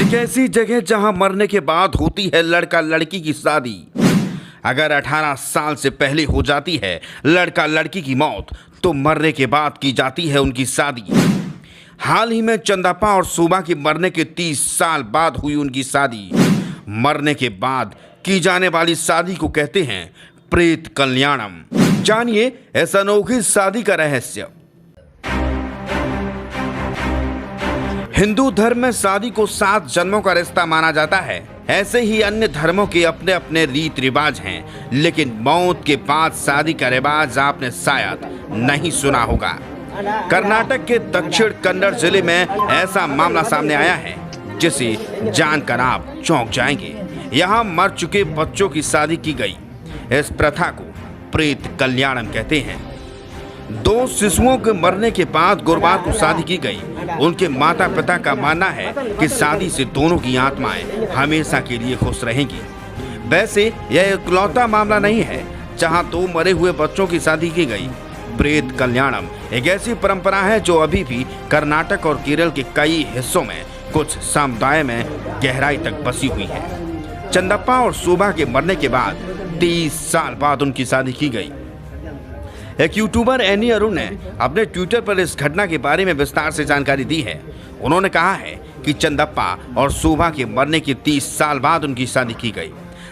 एक ऐसी जगह जहां मरने के बाद होती है लड़का लड़की की शादी। अगर 18 साल से पहले हो जाती है लड़का लड़की की मौत तो मरने के बाद की जाती है उनकी शादी। हाल ही में चंदापा और शोभा के मरने के 30 साल बाद हुई उनकी शादी। मरने के बाद की जाने वाली शादी को कहते हैं प्रेत कल्याणम। जानिए इस अनोखी शादी का रहस्य। हिंदू धर्म में शादी को 7 जन्मों का रिश्ता माना जाता है। ऐसे ही अन्य धर्मों के अपने अपने रीत रिवाज हैं, लेकिन मौत के बाद शादी का रिवाज आपने शायद नहीं सुना होगा। कर्नाटक के दक्षिण कन्नड़ जिले में ऐसा मामला सामने आया है जिसे जानकर आप चौंक जाएंगे। यहाँ मर चुके बच्चों की शादी की गई। इस प्रथा को प्रेत कल्याणम कहते हैं। 2 शिशुओं के मरने के बाद गुरुवार को शादी की गई। उनके माता पिता का मानना है कि शादी से दोनों की आत्माएं हमेशा के लिए खुश रहेंगी। वैसे यह इकलौता मामला नहीं है जहां 2 मरे हुए बच्चों की शादी की गई। प्रेत कल्याणम एक ऐसी परंपरा है जो अभी भी कर्नाटक और केरल के कई हिस्सों में कुछ समुदाय में गहराई तक बसी हुई है। चंदापा और शोभा के मरने के बाद 30 साल बाद उनकी शादी की गई। एक यूट्यूबर एनी अरुण ने अपने ट्विटर पर इस घटना के बारे में विस्तार से जानकारी दी है। उन्होंने कहा है कि चंदापा और शोभा के मरने के 30 साल बाद उनकी शादी की गई।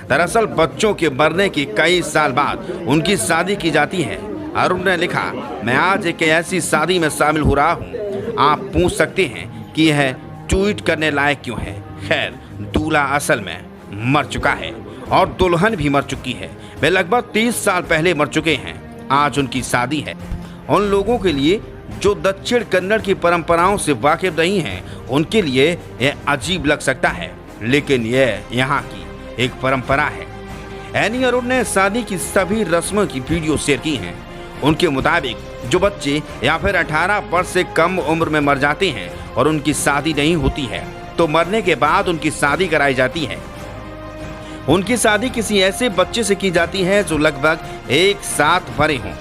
दरअसल बच्चों के मरने के कई साल बाद उनकी शादी की जाती है। अरुण ने लिखा, मैं आज एक ऐसी शादी में शामिल हो रहा हूँ। आप पूछ सकते हैं कि यह ट्वीट करने लायक क्यों है। खैर, दूल्हा असल में मर चुका है और दुल्हन भी मर चुकी है। वे लगभग 30 साल पहले मर चुके हैं। आज उनकी शादी है। उन लोगों के लिए जो दक्षिण कन्नड़ की परंपराओं से वाकिफ नहीं हैं, उनके लिए यह अजीब लग सकता है, लेकिन यह यहाँ की एक परंपरा है। एनी अरुण ने शादी की सभी रस्मों की वीडियो शेयर की हैं। उनके मुताबिक जो बच्चे या फिर 18 वर्ष से कम उम्र में मर जाते हैं और उनकी शादी नहीं होती है तो मरने के बाद उनकी शादी कराई जाती है। उनकी शादी किसी ऐसे बच्चे से की जाती है जो लगभग एक साथ मरे हों।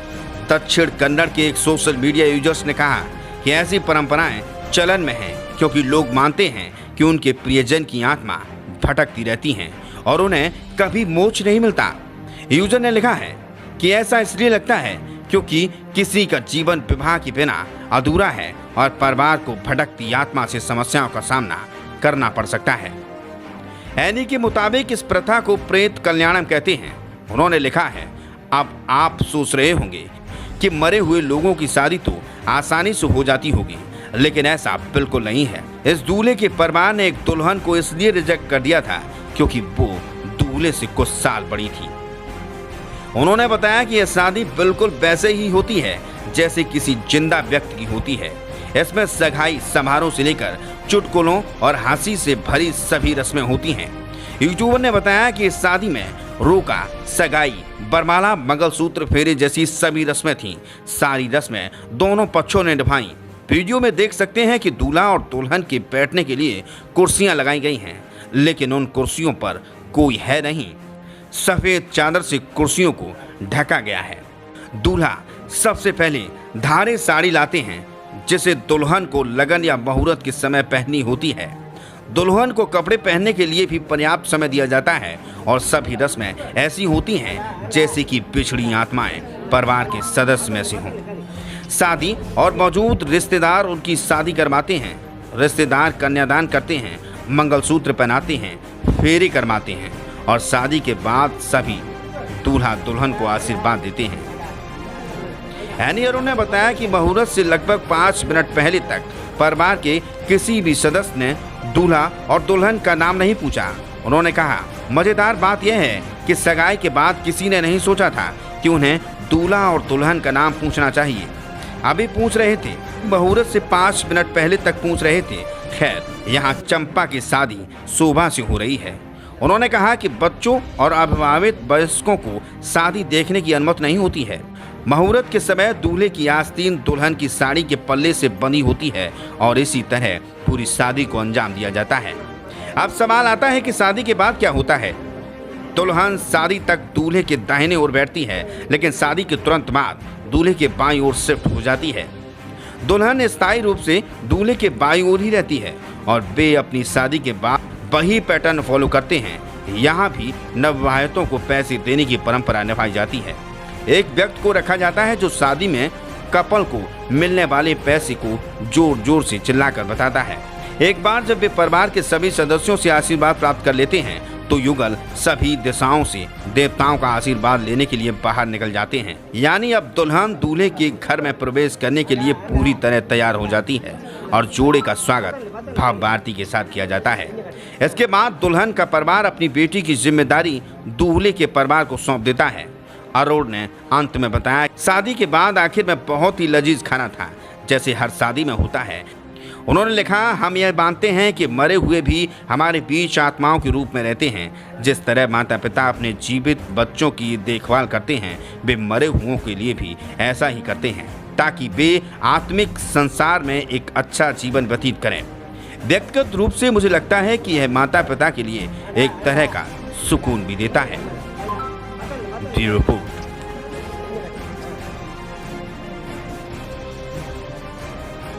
दक्षिण कन्नड़ के एक सोशल मीडिया यूजर्स ने कहा कि ऐसी परंपराएं चलन में हैं क्योंकि लोग मानते हैं कि उनके प्रियजन की आत्मा भटकती रहती हैं और उन्हें कभी मोक्ष नहीं मिलता। यूजर ने लिखा है कि ऐसा इसलिए लगता है क्योंकि किसी का जीवन विवाह के बिना अधूरा है और परिवार को भटकती आत्मा से समस्याओं का सामना करना पड़ सकता है। एनी के मुताबिक इस प्रथा को प्रेत कल्याणम कहते हैं। उन्होंने लिखा है, अब आप सोच रहे होंगे कि मरे हुए लोगों की शादी तो आसानी से हो जाती होगी, लेकिन ऐसा बिल्कुल नहीं है। इस दूल्हे के परिवार ने एक दुल्हन को इसलिए रिजेक्ट कर दिया था क्योंकि वो दूल्हे से कुछ साल बड़ी थी। उन्होंने बताया कि यह शादी बिल्कुल वैसे ही होती है जैसे किसी जिंदा व्यक्ति की होती है। इसमें सगाई समारोह से लेकर चुटकुलों और हंसी से भरी सभी रस्में होती हैं। यूट्यूबर ने बताया कि इस शादी में रोका, सगाई, बरमाला, मंगलसूत्र, फेरे जैसी सभी रस्में थीं। सारी रस्में दोनों पक्षों ने निभाई। वीडियो में देख सकते हैं कि दूल्हा और दुल्हन के बैठने के लिए कुर्सियां लगाई गई हैं, लेकिन उन कुर्सियों पर कोई है नहीं। सफेद चादर से कुर्सियों को ढका गया है। दूल्हा सबसे पहले धारे साड़ी लाते हैं जिसे दुल्हन को लगन या मुहूर्त के समय पहननी होती है। दुल्हन को कपड़े पहनने के लिए भी पर्याप्त समय दिया जाता है और सभी रस्में ऐसी होती हैं जैसे कि पिछड़ी आत्माएं परिवार के सदस्य में से हों। शादी और मौजूद रिश्तेदार उनकी शादी करवाते हैं। रिश्तेदार कन्यादान करते हैं, मंगलसूत्र पहनाते हैं, फेरे करवाते हैं और शादी के बाद सभी दूल्हा दुल्हन को आशीर्वाद देते हैं। एनी अरुण ने बताया कि मुहूर्त से लगभग 5 मिनट पहले तक परिवार के किसी भी सदस्य ने दूल्हा और दुल्हन का नाम नहीं पूछा। उन्होंने कहा, मजेदार बात यह है कि सगाई के बाद किसी ने नहीं सोचा था कि उन्हें दूल्हा और दुल्हन का नाम पूछना चाहिए। अभी पूछ रहे थे, मुहूर्त से 5 मिनट पहले तक पूछ रहे थे। खैर, यहाँ चंपा की शादी शोभा से हो रही है। उन्होंने कहा कि बच्चों और अविवाहित वयस्कों को शादी देखने की अनुमति नहीं होती है। मुहूर्त के समय दूल्हे की आस्तीन दुल्हन की साड़ी के पल्ले से बंधी होती है और इसी तरह पूरी शादी को अंजाम दिया जाता है। अब सवाल आता है कि शादी के बाद क्या होता है। दुल्हन शादी तक दूल्हे के दाहिने ओर बैठती है, लेकिन शादी के तुरंत बाद दूल्हे के बाईं ओर शिफ्ट हो जाती है। दुल्हन स्थायी रूप से दूल्हे के बाईं ओर ही रहती है और वे अपनी शादी के बाद वही पैटर्न फॉलो करते हैं। यहाँ भी नवविवाहितों को पैसे देने की परंपरा निभाई जाती है। एक व्यक्ति को रखा जाता है जो शादी में कपल को मिलने वाले पैसे को जोर जोर से चिल्लाकर बताता है। एक बार जब वे परिवार के सभी सदस्यों से आशीर्वाद प्राप्त कर लेते हैं तो युगल सभी दिशाओं से देवताओं का आशीर्वाद लेने के लिए बाहर निकल जाते हैं। यानी अब दुल्हन दूल्हे के घर में प्रवेश करने के लिए पूरी तरह तैयार हो जाती है और जोड़े का स्वागत भव्य आरती के साथ किया जाता है। इसके बाद दुल्हन का परिवार अपनी बेटी की जिम्मेदारी दूल्हे के परिवार को सौंप देता है। अरोड़ ने अंत में बताया, शादी के बाद आखिर में बहुत ही लजीज खाना था, जैसे हर शादी में होता है। उन्होंने लिखा, हम यह मानते हैं कि मरे हुए भी हमारे बीच आत्माओं के रूप में रहते हैं। जिस तरह माता पिता अपने जीवित बच्चों की देखभाल करते हैं, वे मरे हुओं के लिए भी ऐसा ही करते हैं, ताकि वे आत्मिक संसार में एक अच्छा जीवन व्यतीत करें। व्यक्तिगत रूप से मुझे लगता है कि यह माता पिता के लिए एक तरह का सुकून भी देता है। Bureau report.